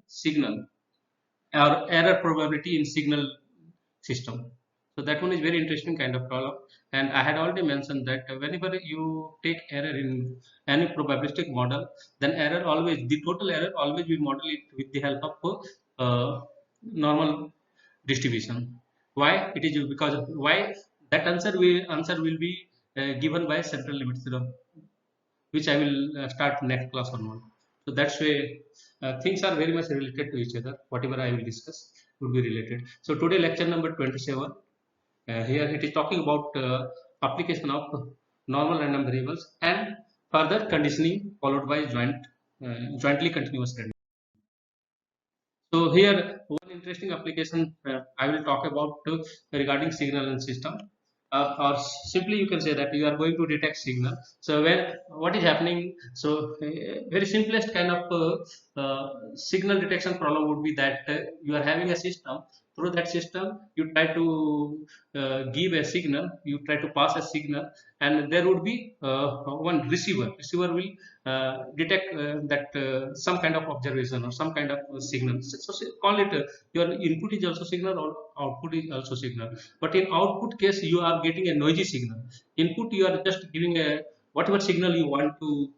signal or error probability in signal system. So that one is very interesting kind of problem. And I had already mentioned that whenever you take error in any probabilistic model, then error always, the total error always we model it with the help of normal distribution. Why? It is because of why that answer will be given by central limit theorem, which I will start next class onward. So that's way things are very much related to each other. Whatever I will discuss would be related. So today lecture number 27. Here it is talking about application of normal random variables and further conditioning followed by jointly continuous random. So here one interesting application I will talk about regarding signal and system. Or simply you can say that you are going to detect signal. So when what is happening? So very simplest kind of signal detection problem would be that you are having a system. Through that system, you try to give a signal. You try to pass a signal, and there would be one receiver. Receiver will detect that some kind of observation or some kind of signal. So call it your input is also signal or output is also signal. But in output case, you are getting a noisy signal. Input, you are just giving a whatever signal you want to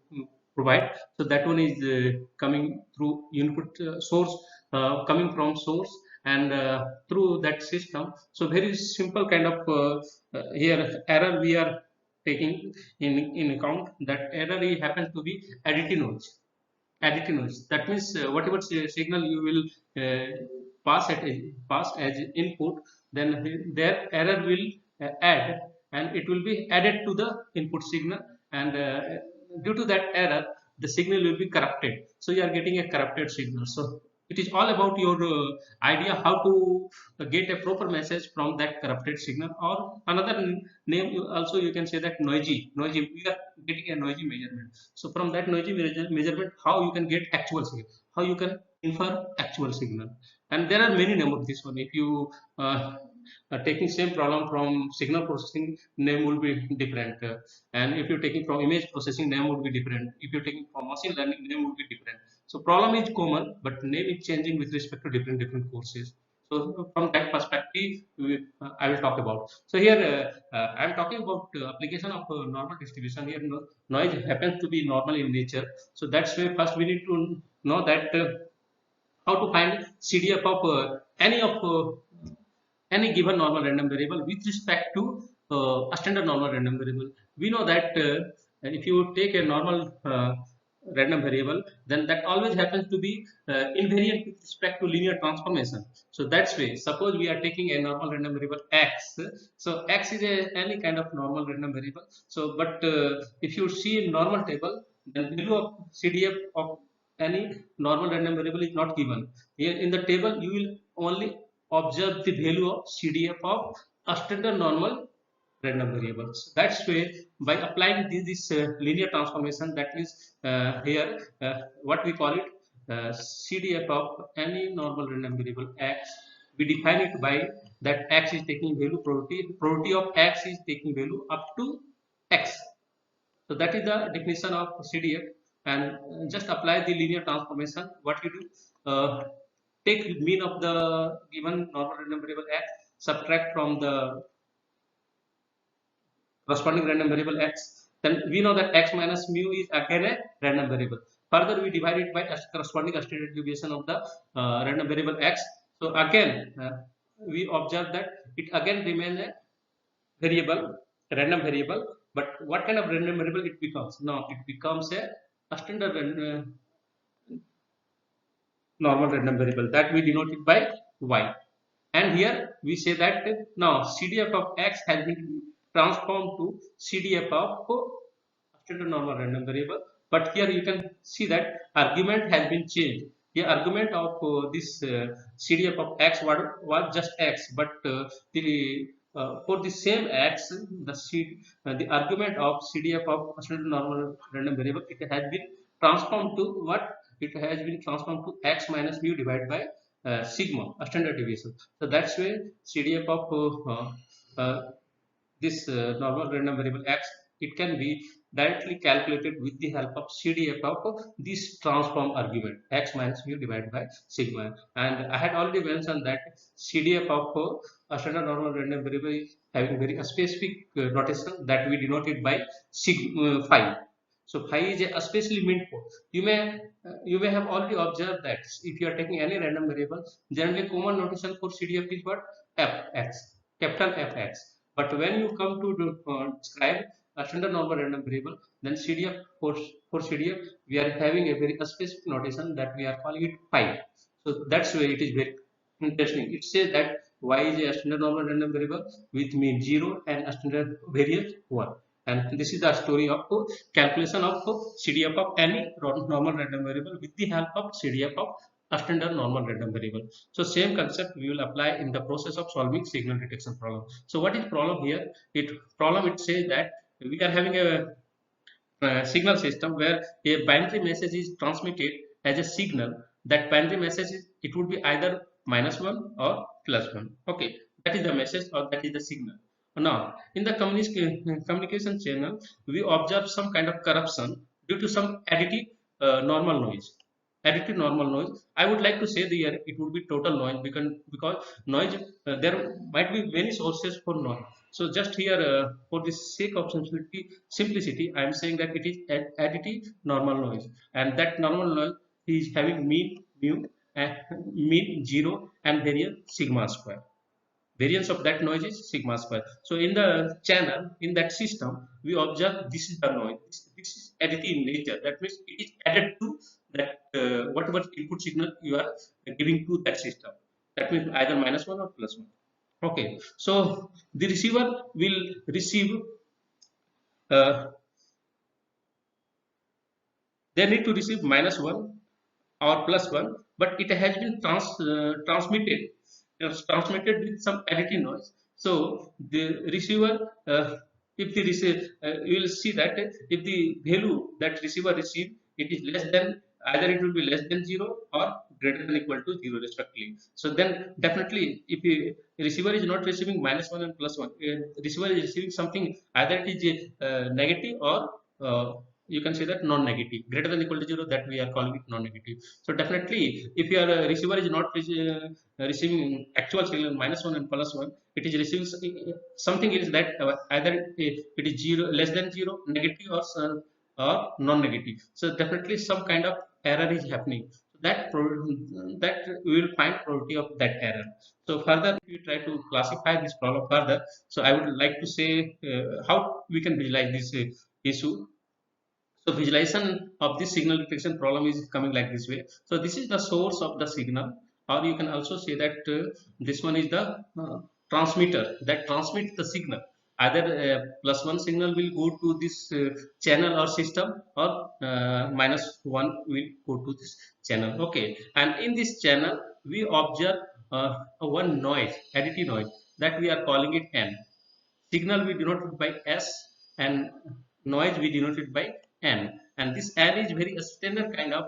provide. So that one is coming through input source, coming from source, and through that system. So very simple kind of here error we are taking in account. That error happens to be additive noise. Additive noise, that means whatever signal you will uh, pass as input, then their error will add, and it will be added to the input signal, and due to that error the signal will be corrupted. So you are getting a corrupted signal. So it is all about your idea how to get a proper message from that corrupted signal. Or another name also you can say that noisy, we are getting a noisy measurement. So from that noisy measurement, how you can get actual signal, how you can infer actual signal. And there are many names of this one. If you taking same problem from signal processing, name will be different. And if you're taking from image processing, name would be different. If you're taking from machine learning, name would be different. So problem is common, but name is changing with respect to different courses. So from that perspective, I will talk about. So here I am talking about application of normal distribution. Here noise happens to be normal in nature. So that's why first we need to know that how to find CDF of any given normal random variable with respect to a standard normal random variable. We know that if you take a normal random variable, then that always happens to be invariant with respect to linear transformation. So that's way. Suppose we are taking a normal random variable x. So x is any kind of normal random variable. So but if you see in normal table, the value of CDF of any normal random variable is not given. Here in the table, you will only observe the value of CDF of a standard normal random variables. That's way by applying this linear transformation, that is here what we call it CDF of any normal random variable x. We define it by that x is taking value, probability of x is taking value up to x. So that is the definition of CDF, and just apply the linear transformation. What you do, take mean of the given normal random variable x, subtract from the corresponding random variable x. Then we know that x minus mu is again a random variable. Further, we divide it by corresponding standard deviation of the random variable x. So again, we observe that it again remains a variable, random variable. But what kind of random variable it becomes? Now it becomes a standard normal random variable that we denote it by y. And here we say that now CDF of x has been transformed to CDF of standard normal random variable. But here you can see that argument has been changed. The argument of this CDF of x was just x, but for the same x, the argument of CDF of standard normal random variable, it has been transformed to what? It has been transformed to x minus mu divided by sigma, a standard deviation. So that's why CDF of this normal random variable x, it can be directly calculated with the help of CDF of this transform argument x minus mu divided by sigma. And I had already mentioned that CDF of a standard normal random variable is having very specific notation that we denote it by phi. So phi is a specially meant for. You may have already observed that if you are taking any random variable, generally common notation for CDF is what? Fx, capital Fx. But when you come to describe a standard normal random variable, then CDF for CDF we are having a very specific notation that we are calling it phi. So that's why it is very interesting. It says that y is a standard normal random variable with mean 0 and a standard variance 1. And this is the story of calculation of CDF of any normal random variable with the help of CDF of a standard normal random variable. So same concept we will apply in the process of solving signal detection problem. So what is problem here? It says that we are having a signal system where a binary message is transmitted as a signal. That binary message it would be either -1 or +1. Okay, that is the message or that is the signal. Now in the communication channel we observe some kind of corruption due to some additive normal noise. Additive normal noise, I would like to say the it would be total noise, because noise, there might be many sources for noise. So just here, for the sake of simplicity, I am saying that it is additive normal noise, and that normal noise is having mean mu, and mean 0 and variance sigma square. Variance of that noise is sigma square. So in the channel, in that system, we observe this is the noise. This is additive in nature. That means it is added to that whatever input signal you are giving to that system. That means either -1 or +1. Okay. So the receiver will receive. They need to receive -1 or +1, but it has been transmitted. It was transmitted with some additive noise. So the receiver, if the receive, you will see that if the value that receiver receive, it is less than, either it will be less than 0 or greater than equal to 0 respectively. So then definitely if the receiver is not receiving -1 and +1, receiver is receiving something, either it is negative or you can say that non-negative, greater than equal to 0, that we are calling it non-negative. So definitely if your receiver is not receiving actual signal -1 and +1, it is receiving something is that either it is 0, less than 0, negative, or non-negative. So definitely some kind of error is happening. That we will find probability of that error. So further, if you try to classify this problem further, so I would like to say how we can visualize this issue. So visualization of this signal detection problem is coming like this way. So this is the source of the signal, or you can also say that this one is the transmitter that transmits the signal. Either +1 signal will go to this channel or system, or -1 will go to this channel. Okay, and in this channel we observe one noise, additive noise, that we are calling it N. Signal we denote it by S, and noise we denote it by N. And this N is very standard kind of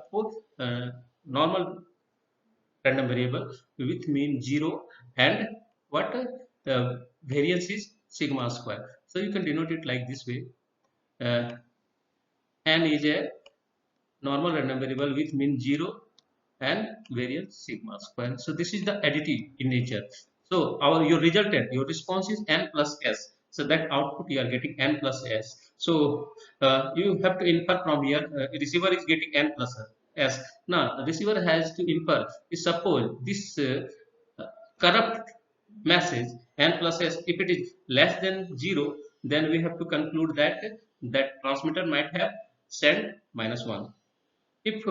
normal random variable with mean 0 and what variance is sigma square. So you can denote it like this way. N is a normal random variable with mean 0 and variance sigma square. So this is the additive in nature. So your resultant, your response is N plus S. So that output you are getting N plus S. So you have to infer from here, receiver is getting N plus S. Now receiver has to infer, suppose this corrupt message N plus S, if it is less than 0, then we have to conclude that that transmitter might have sent -1. If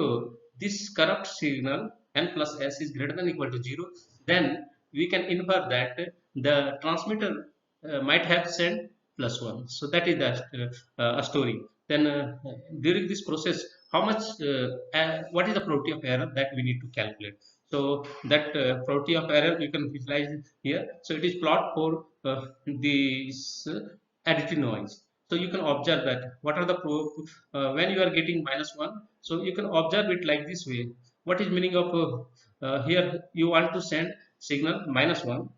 this corrupt signal N plus S is greater than equal to 0, then we can infer that the transmitter might have sent +1. So that is the a story. Then during this process, how much, what is the probability of error that we need to calculate? So that probability of error you can visualize here. So it is plot for this additive noise. So you can observe that what are the when you are getting -1. So you can observe it like this way. What is meaning of here? You want to send signal -1.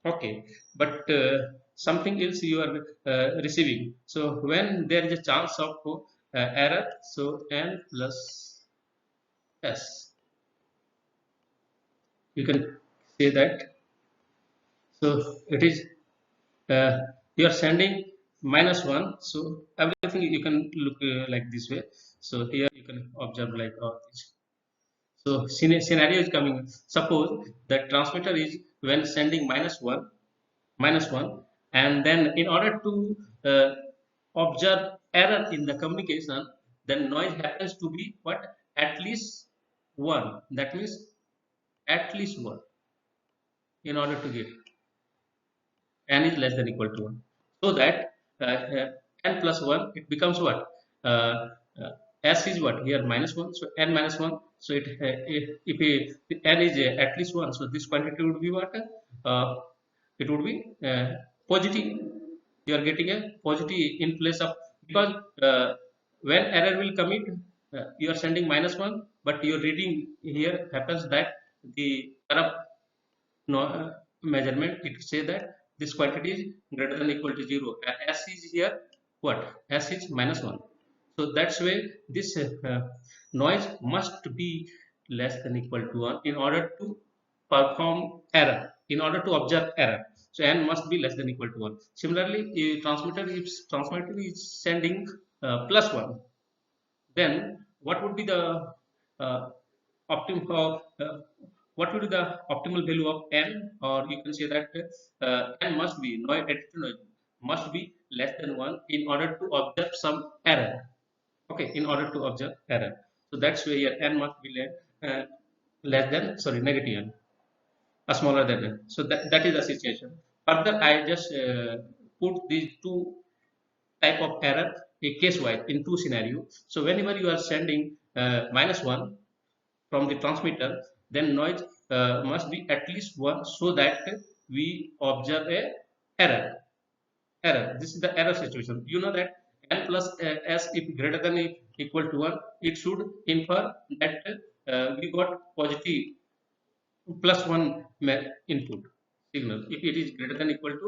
Okay, but something else you are receiving. So when there is a chance of error, so n plus s, you can say that. So it is uh, you are sending -1, so everything you can look like this way. So here you can observe like this. So scenario is coming. Suppose the transmitter is when sending -1, and then in order to observe error in the communication, then noise happens to be what, at least 1. That means at least 1 in order to get n is less than equal to 1, so that n plus 1 it becomes what, uh, uh, s is what here -1, so n -1, so if n is at least 1, so this quantity would be what, uh, it would be positive. You are getting a positive in place of, because when error will commit, you are sending -1, but your reading here happens that the corrupt no, measurement, it say that this quantity is greater than equal to 0, and s is here what, s is -1. So that's why this noise must be less than equal to 1 in order to perform error, in order to observe error. So n must be less than equal to 1. Similarly, if transmitter is sending +1, then what would be the uh, optimal what would be the optimal value of n, or you can say that n must be noise must be less than 1 in order to observe some error. Okay, in order to observe error, so that's where here n must be less than, sorry, negative n, smaller than n. So that is the situation. Further, I just put these two type of error a case wise in two scenarios. So whenever you are sending -1 from the transmitter, then noise must be at least 1, so that we observe a error. This is the error situation. You know that n plus s, if greater than equal to 1, it should infer that we got positive +1 input signal. If it is greater than equal to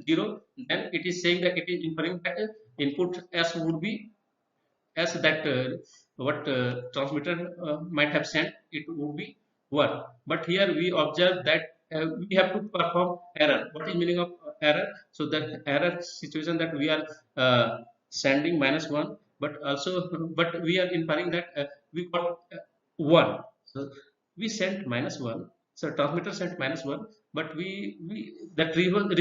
0, then it is saying that it is inferring that input s would be as that what transmitter might have sent, it would be 1. But here we observe that we have to perform error. What is meaning of error? So that error situation, that we are sending -1, but also but we are inferring that we got 1. So we sent -1, so transmitter sent -1, but we that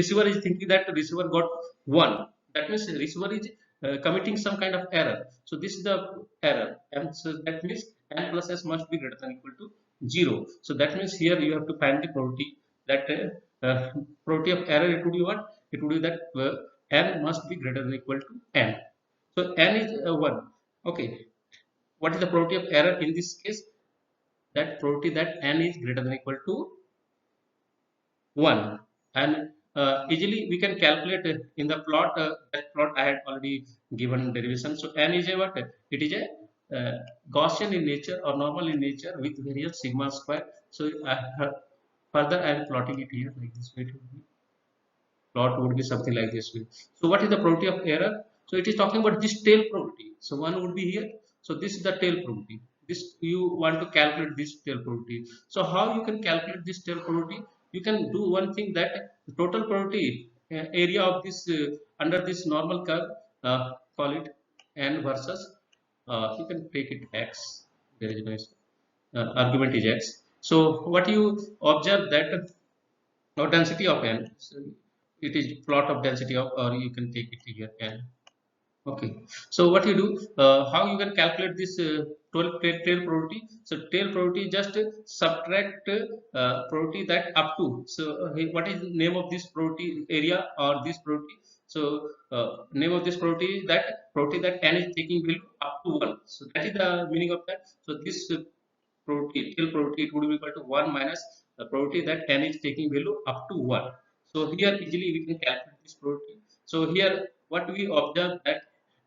receiver is thinking that the receiver got 1. That means the receiver is committing some kind of error. So this is the error, and so that means n plus s must be greater than equal to 0. So that means here you have to find the probability, that probability of error, it would be what, it would be that n must be greater than equal to n. So n is 1. Okay, what is the probability of error in this case? That probability that n is greater than equal to 1, and easily we can calculate in the plot. That plot I had already given derivation. So n is a what, it is a Gaussian in nature or normal in nature with variance sigma square. So further I am plotting it here like this way. It would be, plot would be something like this way. So what is the probability of error? So it is talking about this tail probability. So 1 would be here, so this is the tail probability. This, you want to calculate this tail probability. So how you can calculate this tail probability? You can do one thing, that the total probability area of this under this normal curve, call it n versus, you can take it x, there is no argument is x. So what you observe that density of n, so it is plot of density of, or you can take it here n. Okay, so what you do, how you can calculate this tail probability? So tail probability, just subtract probability that up to. So what is the name of this probability area, or this probability? So name of this probability is that probability that n is taking value up to 1. So that is the meaning of that. So this probability, tail probability, it would be equal to 1 minus the probability that n is taking value up to 1. So here easily we can calculate this probability. So here what we observe, that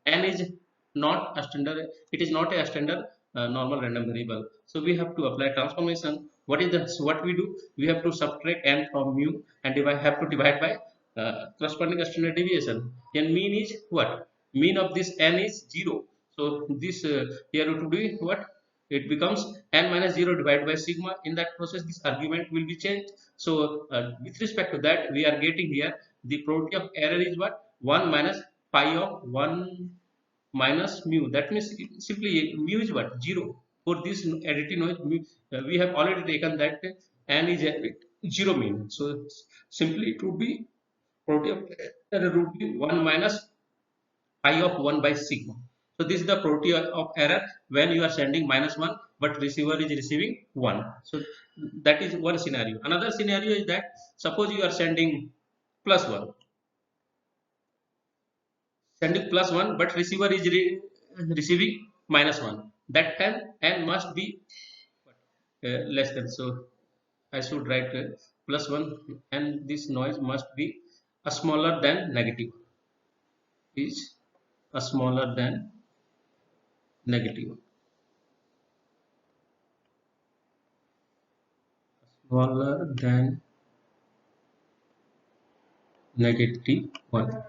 n is not a standard, it is not a standard normal random variable. So we have to apply transformation. What is the, so what we do, we have to subtract n from mu and have to divide by corresponding standard deviation. And mean is what? Mean of this n is 0. So this here to do what? It becomes n minus 0 divided by sigma. In that process, this argument will be changed. So with respect to that, we are getting here the probability of error is what? 1 minus pi of 1 minus mu. That means simply mu is what? 0. For this additive noise, we have already taken that n is a 0 mean. So simply it would be probability of error would be 1 minus pi of 1 by sigma. So this is the probability of error when you are sending minus 1 but receiver is receiving 1. So that is one scenario. Another scenario is that suppose you are sending plus 1, plus 1 but receiver is receiving minus 1. That time n must be less than. So I should write plus 1 and this noise must be a smaller than negative, is a smaller than negative, smaller than negative 1.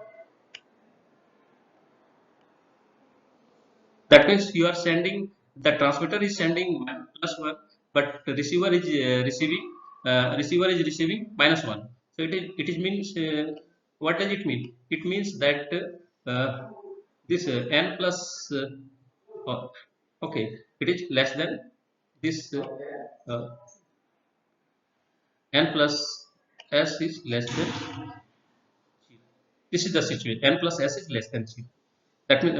That means you are sending, the transmitter is sending plus 1 but the receiver is receiving minus 1. So it is means what does it mean? It means that this n plus oh, okay, it is less than this uh, n plus s is less than 0. This is the situation. N plus s is less than 0. That means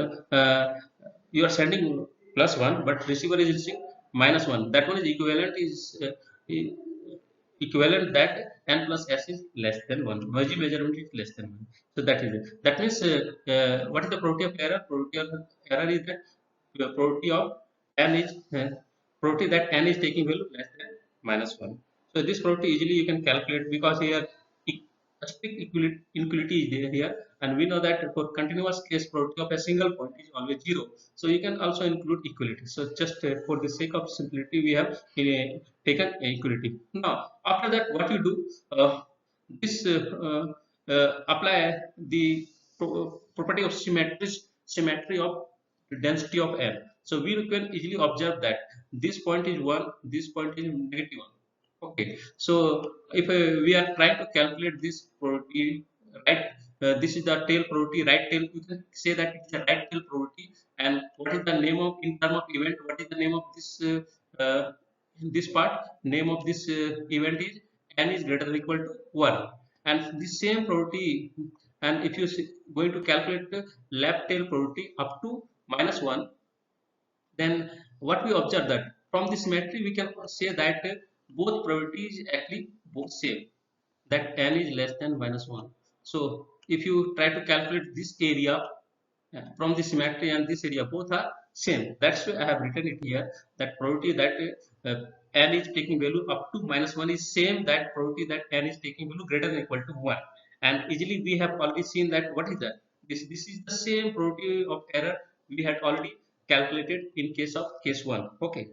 you are sending plus 1 but receiver is receiving minus 1. That one is equivalent, is equivalent that n plus s is less than 1. Noisy measurement is less than 1. So that is it. That means what is the probability of error? Probability of error is that the probability of n is probability that n is taking value less than minus 1. So this probability easily you can calculate, because here a strict inequality is there here, and we know that for continuous case probability of a single point is always 0. So you can also include equality. So just for the sake of simplicity, we have taken equality. Now after that, what you do, this apply the property of symmetry of density of air. So we can easily observe that this point is 1, this point is negative 1. Okay, so if we are trying to calculate this probability, right, this is the tail probability, right tail, you can say that it's a right tail probability. And what is the name of, in term of event, what is the name of this part? Name of this event is n is greater than or equal to 1. And this same probability, and if you going to calculate the left tail probability up to minus 1, then what we observe that from this symmetry we can say that both probabilities actually both same, that n is less than minus 1. So if you try to calculate this area from the symmetry and this area, both are same. That's why I have written it here, that probability that n is taking value up to minus 1 is same that probability that n is taking value greater than or equal to 1. And easily we have already seen that what is that, this is the same probability of error we had already calculated in case of case 1. Okay,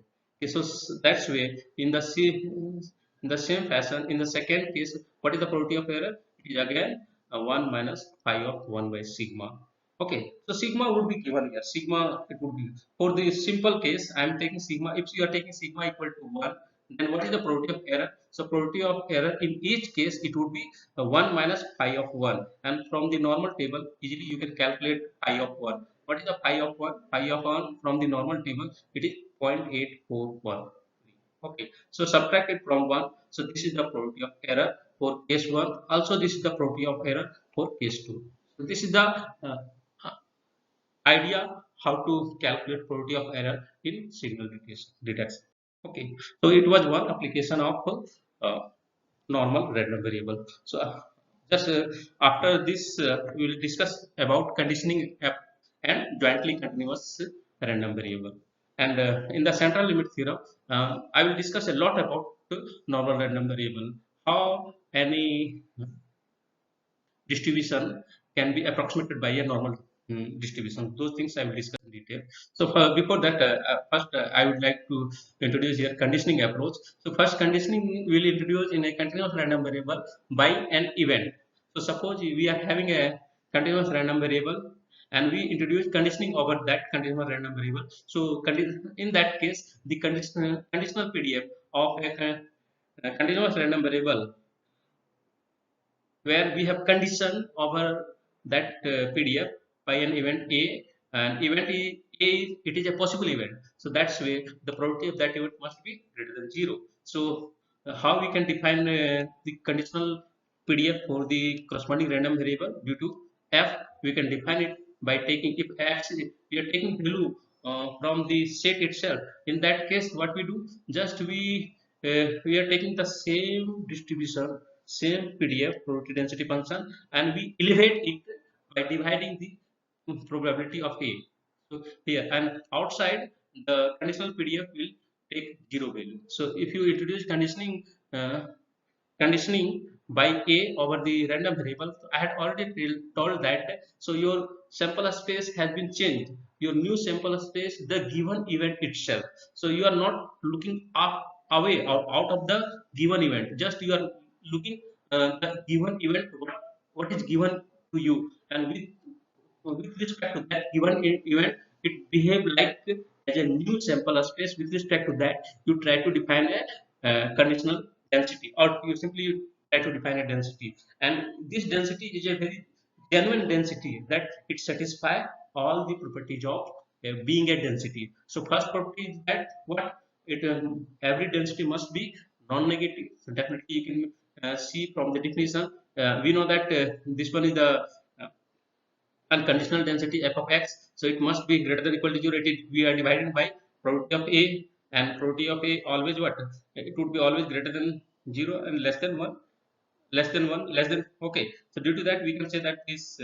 so that's way in the same fashion in the second case, what is the probability of error? It is again 1 minus pi of 1 by sigma. Okay, so sigma would be given here. Sigma, it would be for the simple case I am taking sigma. If you are taking sigma equal to 1, then what is the probability of error? So probability of error in each case it would be 1 minus pi of 1, and from the normal table easily you can calculate pi of 1. What is the pi of 1? Pi of 1 from the normal table it is 0.841. Okay, so subtract it from 1. So this is the probability of error for case 1. Also this is the probability of error for case 2. So this is the idea how to calculate probability of error in signal detection. Okay, so it was one application of uh, normal random variable. So just after this we will discuss about conditioning and jointly continuous random variable. And in the central limit theorem, I will discuss a lot about normal random variable, how any distribution can be approximated by a normal distribution. Those things I will discuss in detail. So before that, first I would like to introduce here conditioning approach. So first conditioning will introduce in a continuous random variable by an event. So suppose we are having a continuous random variable and we introduce conditioning over that continuous random variable. So in that case, the conditional PDF of a continuous random variable where we have condition over that PDF by an event A, and event A, it is a possible event. So that's why the probability of that event must be greater than 0. So how we can define the conditional PDF for the corresponding random variable due to f, we can define it by taking, if x, if we are taking value from the set itself. In that case, what we do, just we are taking the same distribution, same PDF probability density function, and we elevate it by dividing the probability of A. So here and outside, the conditional PDF will take 0 value. So if you introduce conditioning by A over the random variable, I had already told that. So your sample space has been changed. Your new sample space, the given event itself. So you are not looking up away or out of the given event. Just you are looking the given event, what is given to you, and with respect to that given event, it behave like as a new sample space. With respect to that, you try to define a conditional density, or you simply try to define a density, and this density is a very genuine density that it satisfy all the properties of being a density. So first property is that what it every density must be non-negative. So definitely you can see from the definition. We know that this one is the unconditional density f of x, so it must be greater than equal to 0. We are dividing by probability of A, and probability of A always what, it would be always greater than 0 and less than 1, less than 1, less than, okay. So due to that, we can say that this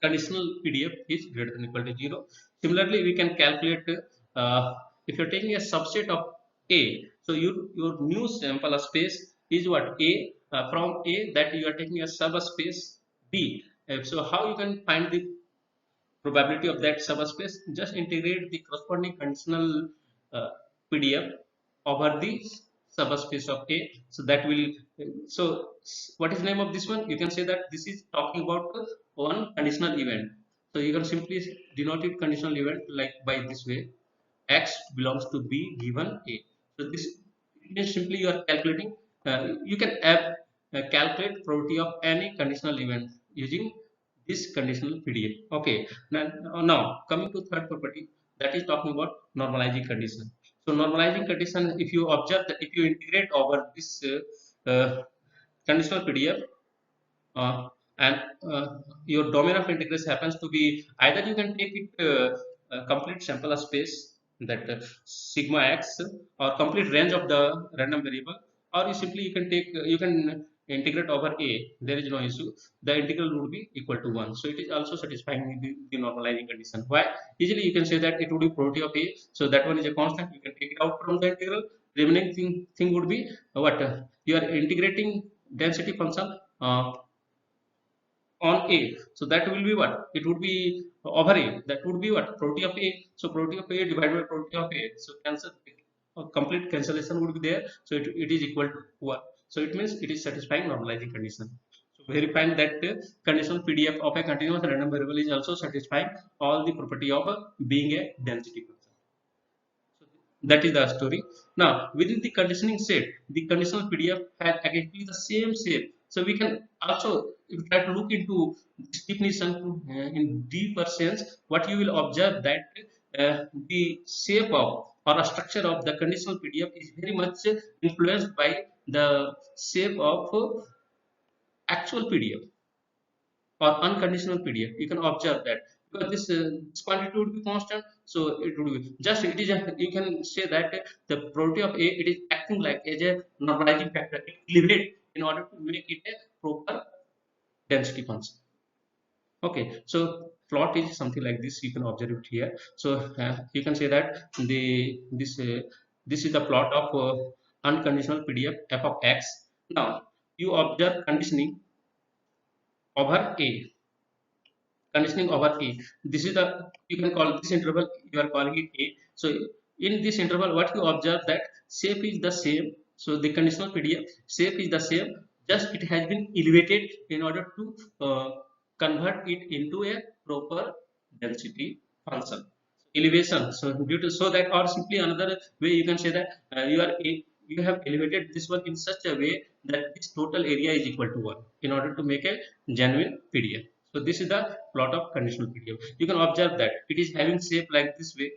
conditional PDF is greater than equal to 0. Similarly, we can calculate if you're taking a subset of A, so your new sample space is what, A, from A, that you are taking a subspace B. So how you can find the probability of that subspace? Just integrate the corresponding conditional PDF over the subspace of A. So that will, so what is the name of this one? You can say that this is talking about one conditional event. So you can simply denote it conditional event like by this way: x belongs to B given A. So this means simply you are calculating. You can calculate probability of any conditional event using this conditional PDF. Okay. Now coming to third property, that is talking about normalizing condition. So normalizing condition, if you observe that if you integrate over this conditional PDF, uh, and your domain of integration happens to be, either you can take it complete sample space, that sigma x, or complete range of the random variable, or you simply you can take you can integrate over A. There is no issue, the integral would be equal to 1. So it is also satisfying the normalizing condition. Why? Easily you can say that it would be probability of A, so that one is a constant, you can take it out from the integral. Remaining thing would be what, you are integrating density function on A. So that will be what? It would be over A. That would be what? Probability of A. So probability of A divided by probability of A. So cancel, complete cancellation would be there. So it is equal to 1. So it means it is satisfying normalizing condition. So verifying that conditional PDF of a continuous random variable is also satisfying all the property of being a density function. That is the story. Now within the conditioning set, the conditional PDF has actually the same shape. So we can also, if you try to look into this definition in deeper sense, what you will observe that the shape of or a structure of the conditional PDF is very much influenced by the shape of actual PDF or unconditional PDF. You can observe that because this quantity would be constant, so it would be just, it is a, you can say that the probability of A, it is acting like as a normalizing factor. It elevates in order to make it a proper density function. Okay, so plot is something like this. You can observe it here. So you can say that this is the plot of unconditional PDF f of x. Now you observe conditioning over A. Conditioning over A. This is the, you can call this interval, you are calling it A. So in this interval, what you observe that shape is the same. So the conditional PDF shape is the same, just it has been elevated in order to convert it into a proper density function. Elevation, so due to, so that, or simply another way you can say that you have elevated this one in such a way that this total area is equal to 1 in order to make a genuine PDF. So this is the plot of conditional PDF. You can observe that it is having shape like this way,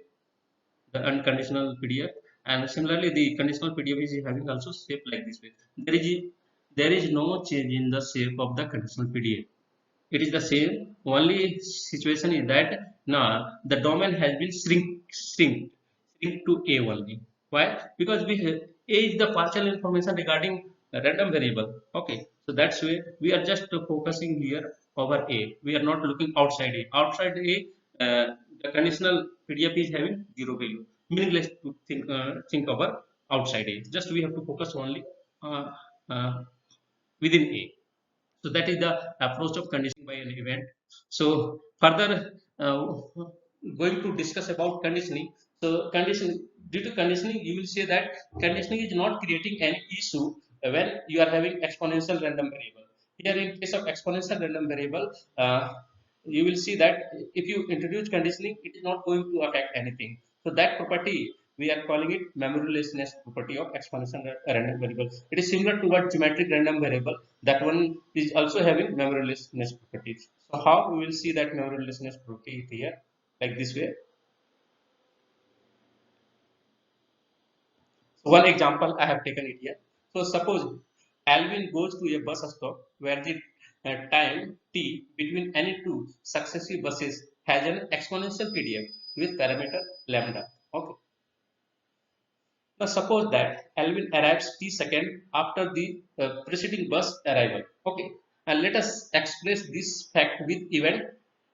the unconditional PDF, and similarly the conditional PDF is having also shape like this way. There is no change in the shape of the conditional PDF. It is the same. Only situation is that now the domain has been shrink to A only. Why? Because we have, A is the partial information regarding a random variable. Okay, so that's why we are just focusing here over A. We are not looking outside A. Outside A, the conditional PDF is having zero value. Meaningless to think over outside A. Just we have to focus only uh, uh, within A. So that is the approach of conditioning by an event. So further, going to discuss about conditioning. So conditioning, due to conditioning, you will say that conditioning is not creating any issue when you are having exponential random variable. Here in case of exponential random variable, you will see that if you introduce conditioning, it is not going to affect anything. So that property we are calling it memorylessness property of exponential random variable. It is similar to what geometric random variable. That one is also having memorylessness properties. So how we will see that memorylessness property here, like this way. So one example I have taken it here. So suppose Alvin goes to a bus stop where the time t between any two successive buses has an exponential PDF with parameter lambda. Okay. Now suppose that Alvin arrives t second after the preceding bus arrival. Okay, and let us express this fact with event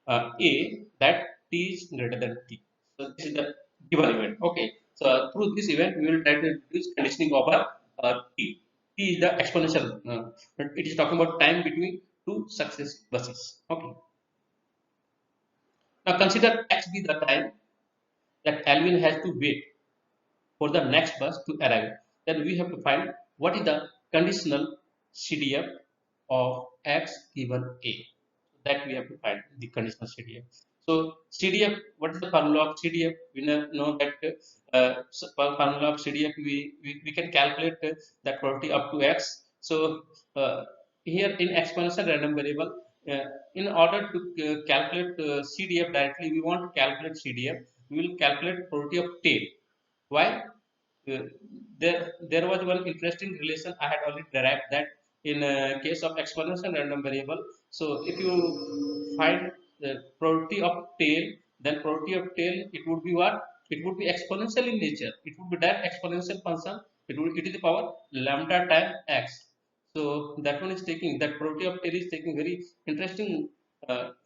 A, that t is greater than t. So this is the given event. Okay, so through this event we will try to introduce conditioning over t. T is the exponential. It is talking about time between two successive buses. Okay. Now consider x be the time that Alvin has to wait for the next bus to arrive. Then we have to find what is the conditional CDF of x given a. That we have to find the conditional CDF. So CDF, what is the formula of CDF? We know that formula of CDF, we can calculate that property up to x. So here in exponential random variable, in order to calculate CDF directly, we want to calculate CDF. We will calculate property of tail. Why? Uh, there was one interesting relation I had already derived, that in case of exponential random variable. So if you find the probability of tail, then probability of tail, it would be what? It would be exponential in nature. It would be that exponential function. It is the power lambda time x. So that one is taking, that probability of tail is taking very interesting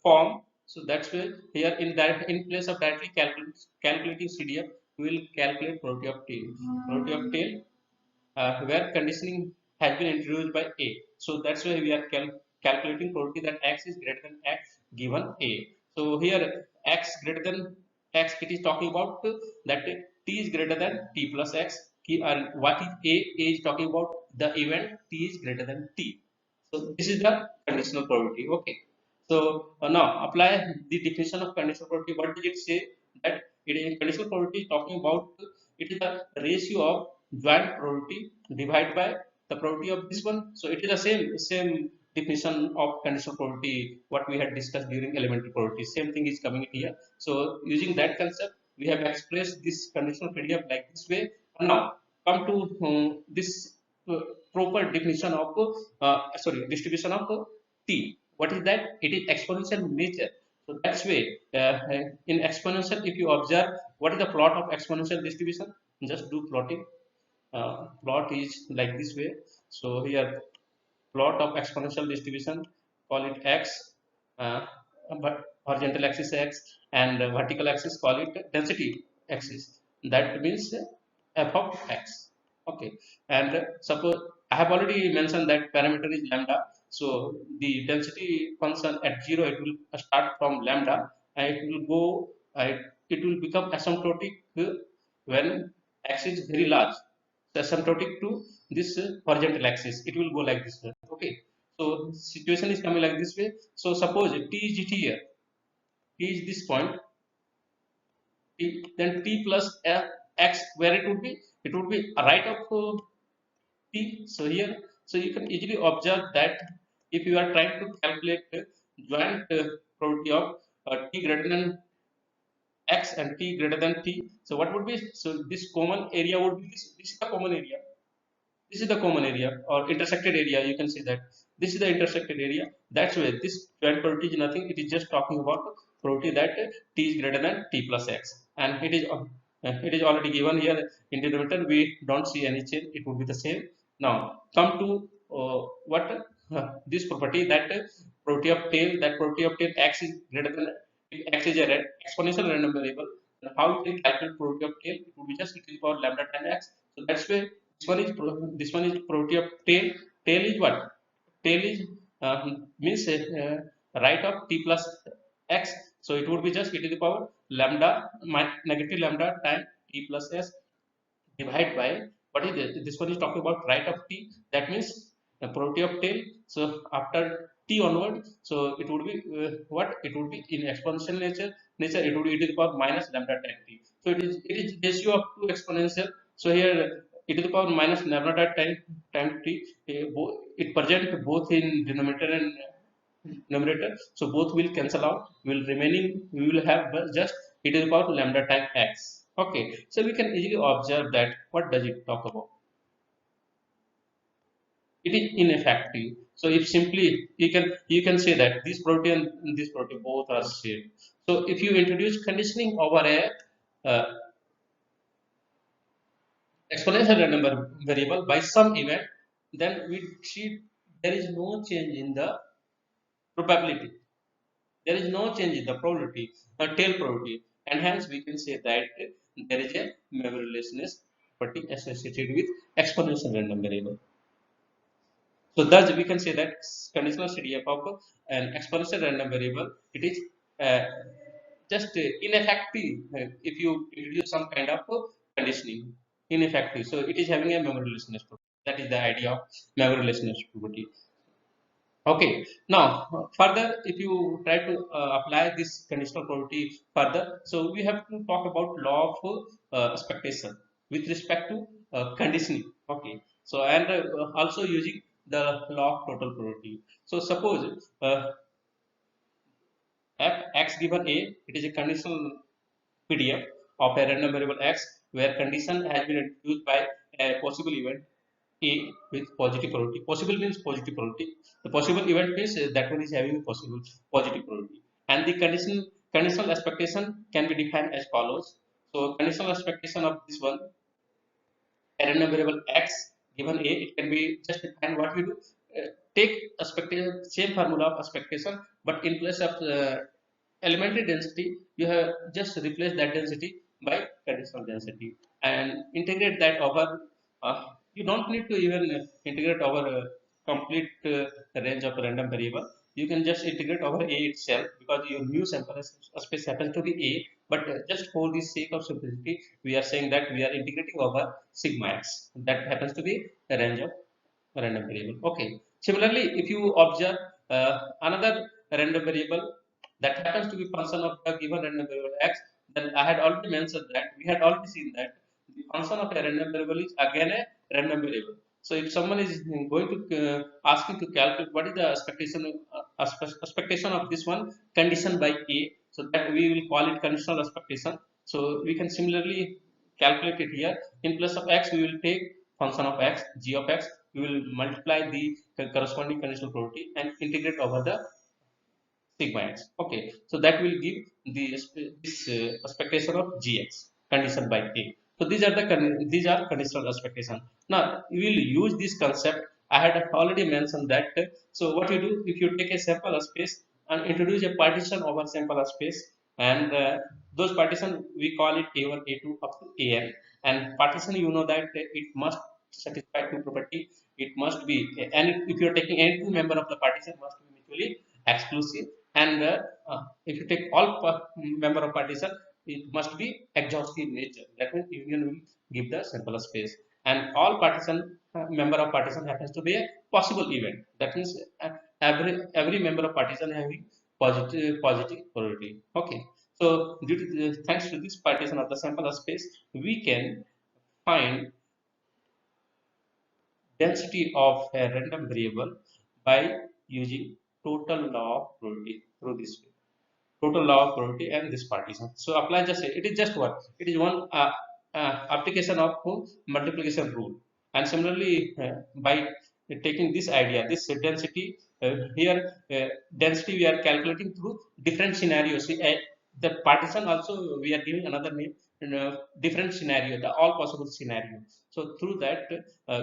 form. So that's why here in that, in place of directly calculating CDF, we will calculate probability of tail. Probability of tail, where conditioning has been introduced by A. So that's why we are calculating probability that x is greater than x given A. So here x greater than x, it is talking about that t is greater than t plus x. And what is A? A is talking about the event t is greater than t. So this is the conditional probability. Okay. So now apply the definition of conditional probability. What did it say? That it is conditional probability is talking about, it is the ratio of joint probability divided by the probability of this one. So it is the same definition of conditional probability what we had discussed during elementary probability. Same thing is coming here. So using that concept, we have expressed this conditional PDF like this way. And now come to this uh, proper definition of distribution of t. What is that? It is exponential in nature. So that's way in exponential, if you observe what is the plot of exponential distribution, just do plotting. Plot is like this way. So here plot of exponential distribution, call it x, uh, but horizontal axis x, and vertical axis call it density axis. That means f of x. Okay, and suppose I have already mentioned that parameter is lambda. So the density function at 0, it will start from lambda and it will go, it will become asymptotic when x is very large. asymptotic to this horizontal axis. It will go like this way. Okay, so situation is coming like this way. So suppose t is it here, t is this point, then t plus x, where it would be, it would be right of t. So here, so you can easily observe that if you are trying to calculate joint probability of t greater than x and t greater than t, so what would be, so this common area would be this is the common area, this is the common area or intersected area, you can say that this is the intersected area. That's why this joint probability is nothing, it is just talking about probability that t is greater than t plus x, and it is already given here in denominator. We don't see any change, it would be the same. Now come to what this property that probability of tail, that probability of tail x is greater than, if x is a exponential random variable, then how you can calculate probability of tail, it would be just e to the power lambda times x. So that's why this one is probability of tail. Tail is what? Tail is means right of t plus x. So it would be just e to the power lambda negative lambda times t plus s divided by, what is this? This one is talking about right of t. That means the probability of tail. So after t onward, so it would be what? It would be in exponential nature. It would be e to the power minus lambda times t. So it is ratio of two exponential. So here e to the power minus lambda times t. It present both in denominator and numerator. So both will cancel out. Will remaining we will have just e to the power lambda times x. Okay, so we can easily observe that what does it talk about? It is ineffective. So if simply you can say that this protein and this protein both are same. So if you introduce conditioning over a uh, exponential random variable by some event, then we see there is no change in the probability. There is no change in the probability, tail probability, and hence we can say that there is a memorylessness property associated with exponential random variable. So thus we can say that conditional study of an exponential random variable, it is uh, just ineffective if you introduce some kind of conditioning. Ineffective. So it is having a memorylessness property. That is the idea of memorylessness property. Okay, now further, if you try to apply this conditional probability further, so we have to talk about law of expectation with respect to conditioning. Okay, so and also using the law of total probability. So suppose f x given a, it is a conditional PDF of a random variable x where condition has been introduced by a possible event a with positive probability. Possible means positive probability. The possible event means that one is having a possible positive probability. And the conditional expectation can be defined as follows. So conditional expectation of this one, a random variable x given a, it can be just defined what we do. Take expectation, same formula of expectation, but in place of elementary density, you have just replaced that density by conditional density and integrate that over. You don't need to even integrate over complete range of random variable. You can just integrate over A itself because your new sample space happens to be A. But just for the sake of simplicity, we are saying that we are integrating over sigma x. That happens to be the range of random variable. Okay. Similarly, if you observe another random variable that happens to be function of the given random variable x, then I had already mentioned that we had already seen that the function of a random variable is again a random variable. So if someone is going to asking to calculate what is the expectation of this one condition by a, so that we will call it conditional expectation. So we can similarly calculate it here. In place of x, we will take function of x, g of x. We will multiply the corresponding conditional probability and integrate over the sigma x. Okay, so that will give the this expectation of gx condition by a. So these are conditional expectation. Now we will use this concept. I had already mentioned that. So what you do, if you take a sample space and introduce a partition over sample space, and those partition we call it a1, a2 up to an, and partition you know that it must satisfy two property. It must be, and if you are taking any two member of the partition must be mutually exclusive, and if you take all member of partition, it must be exhaustive nature. That means union will give the sample space. and all partition member of partition happens to be a possible event. That means every member of partition having positive probability. Okay. So due to thanks to this partition of the sample space, we can find density of a random variable by using total law of probability through this way. Total law of probability and this partition. So apply just it is just what it is one application of multiplication rule. And similarly, by taking this idea, this density here, density we are calculating through different scenarios. See, the partition also we are giving another name, different scenario, the all possible scenario. So through that,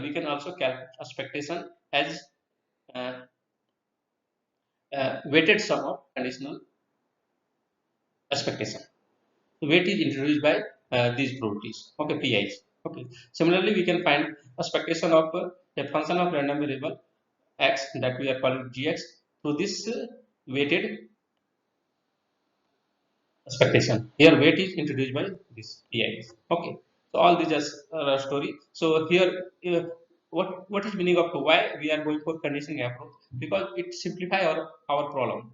we can also calculate expectation as uh, weighted sum of conditional expectation. The weight is introduced by these properties. Okay, PIs. Okay. Similarly, we can find expectation of a function of random variable x that we are calling gx through this weighted expectation. Here, weight is introduced by this PIs. Okay. So all these are story. So here, what is meaning of why we are going for conditioning approach? Because it simplify our problem.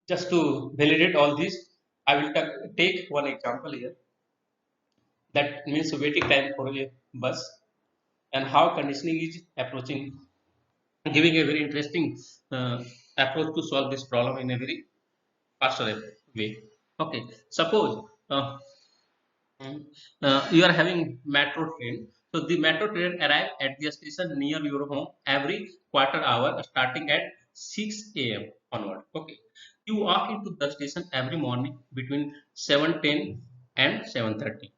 Just to validate all this, I will take one example here. That means waiting time for a bus and how conditioning is approaching, giving a very interesting approach to solve this problem in a very faster way. Okay, suppose you are having metro train. So the metro train arrive at the station near your home every quarter hour starting at 6 a.m. onward. Okay, you walk into the station every morning between 7:10 and 7:30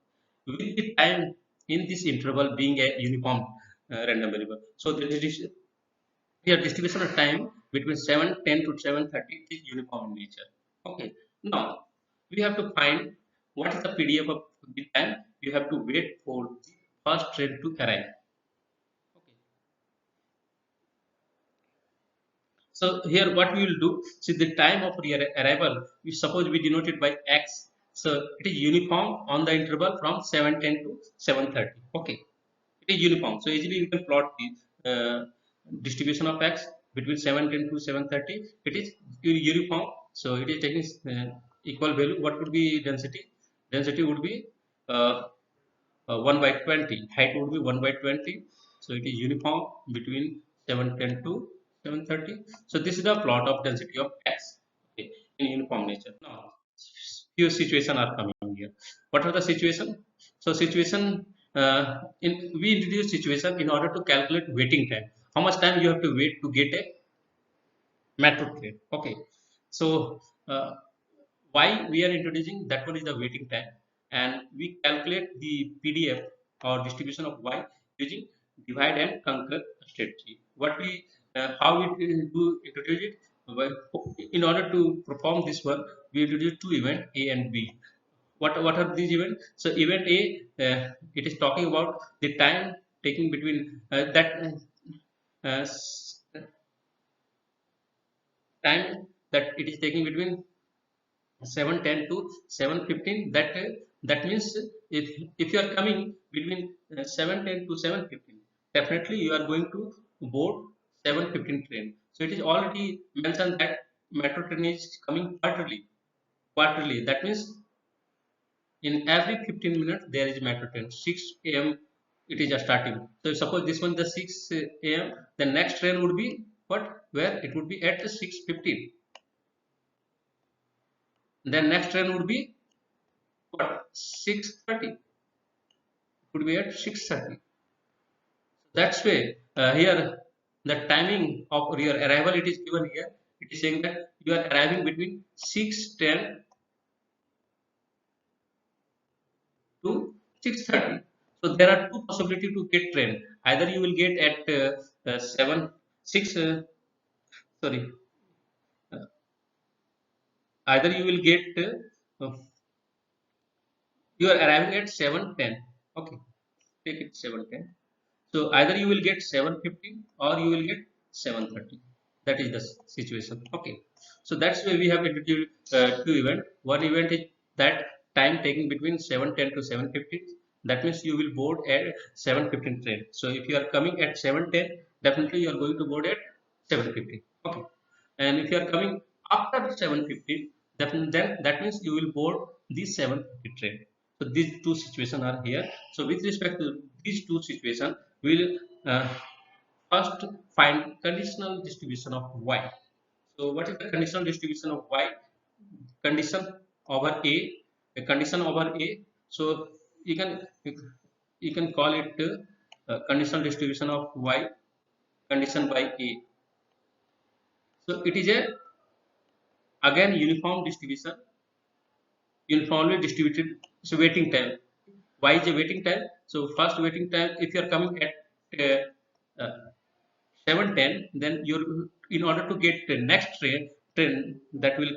with the time in this interval being a uniform random variable. So the distribution of time between 7:10 to 7:30 is uniform in nature. Okay. Now we have to find what is the PDF of the time you have to wait for the first train to arrive. Okay. So here what we will do, see the time of arrival, we suppose we denote it by x. So it is uniform on the interval from 7:10 to 7:30. Okay. It is uniform. So easily we can plot the distribution of x between 7:10 to 7:30. It is uniform. So it is taking equal value. What would be density? Density would be 1 by 20. Height would be 1 by 20. So it is uniform between 7:10 to 7:30. So this is the plot of density of x, okay, in uniform nature. Now, few situations are coming here. What are the situation? So situation we introduce situation in order to calculate waiting time. How much time you have to wait to get a metro train? Okay. So why we are introducing that one is the waiting time, and we calculate the PDF or distribution of y using divide and conquer strategy. What we how we do introduce it? Well, in order to perform this one, we introduce two events A and B. What are these events? So event A, it is talking about the time taking between uh, time that it is taking between 7:10 to 7:15. That means if you are coming between 7:10 to 7:15, definitely you are going to board 7:15 train. So it is already mentioned that metro train is coming quarterly. That means in every 15 minutes there is a metro train. 6 a.m. it is starting. So suppose this one the 6 a.m. the next train would be what, where it would be at 6:15. Then next train would be what, 6:30. Would be at 6:30. That's way here the timing of your arrival it is given here. It is saying that you are arriving between 6:10 to 6:30. So there are two possibility to get train. Either you will get at 7 6 sorry uh, either you will get you are arriving at 7:10. Okay, take it 7:10. So either you will get 7:15 or you will get 7:30. That is the situation. Okay. So that's why we have introduced two events. One event is that time taking between 7:10 to 7:15. That means you will board at 7:15 train. So if you are coming at 7:10, definitely you are going to board at 7:15. Okay. And if you are coming after 7:15, then that means you will board the 7:50 train. So these two situations are here. So with respect to these two situations, we will first find conditional distribution of y. So what is the conditional distribution of y? Condition over a condition over a. So you can you can call it conditional distribution of y, condition by a. So it is a again uniform distribution, uniformly distributed. So waiting time, y is a waiting time. So first waiting time, if you are coming at uh, uh, 7:10, then you're in order to get the next train that will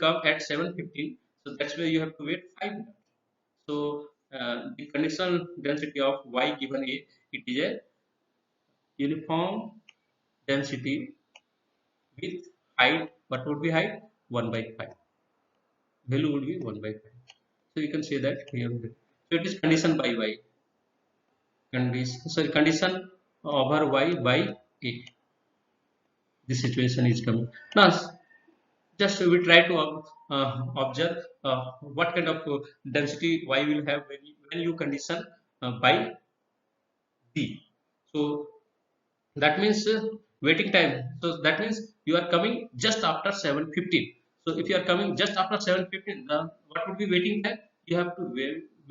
come at 7:15. So that's where you have to wait 5 minutes. So the conditional density of y given a, it is a uniform density with height. What would be height? 1 by 5. Value would be 1 by 5. So you can say that here. So it is condition by y. Condition over y by a. This situation is coming. Now, just we try to observe what kind of density y will have when you condition by d. So that means waiting time. So that means you are coming just after 7:15. So if you are coming just after 7:15, what would be waiting time? You have to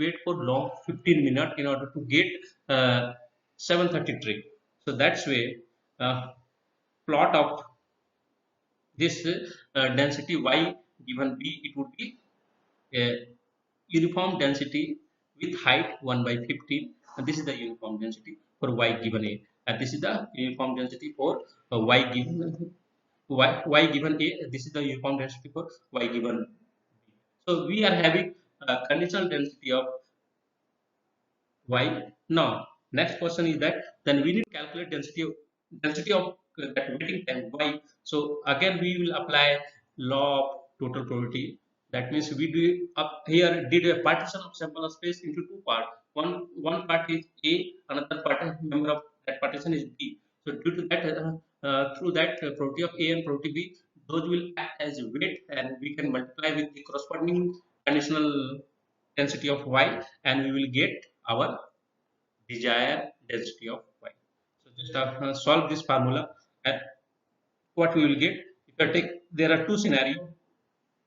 wait for long 15 minutes in order to get 7:30 train. So that's way uh, plot of this density y given b, it would be a uniform density with height 1 by 15, and this is the uniform density for y given a, and this is the uniform density for y given y given a. This is the uniform density for y given b. So we are having conditional density of y. Now next question is that then we need to calculate density of that waiting time y. So again we will apply law of total probability. That means we do up here did a partition of sample space into two parts. One part is a, another part member of that partition is b. So due to that through that probability of a and probability b, those will act as weight, and we can multiply with the corresponding conditional density of y, and we will get our desired density of y. So just solve this formula, and what we will get, if you take, there are two scenarios.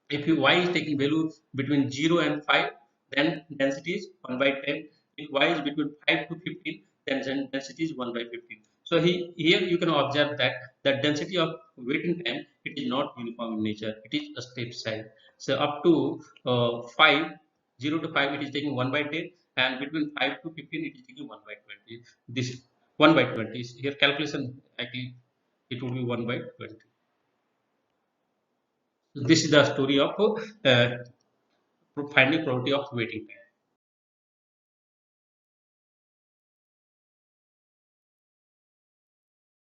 If you y is taking value between 0 and 5, then density is 1 by 10. If y is between 5 to 15, then density is 1 by 15. So here you can observe that the density of waiting time, it is not uniform in nature. It is a step size. So up to 5, 0 to 5, it is taking 1 by 10, and between 5 to 15, it is taking 1 by 20. This 1 by 20 is here calculation, actually it will be 1 by 20. This is the story of finding probability of waiting time.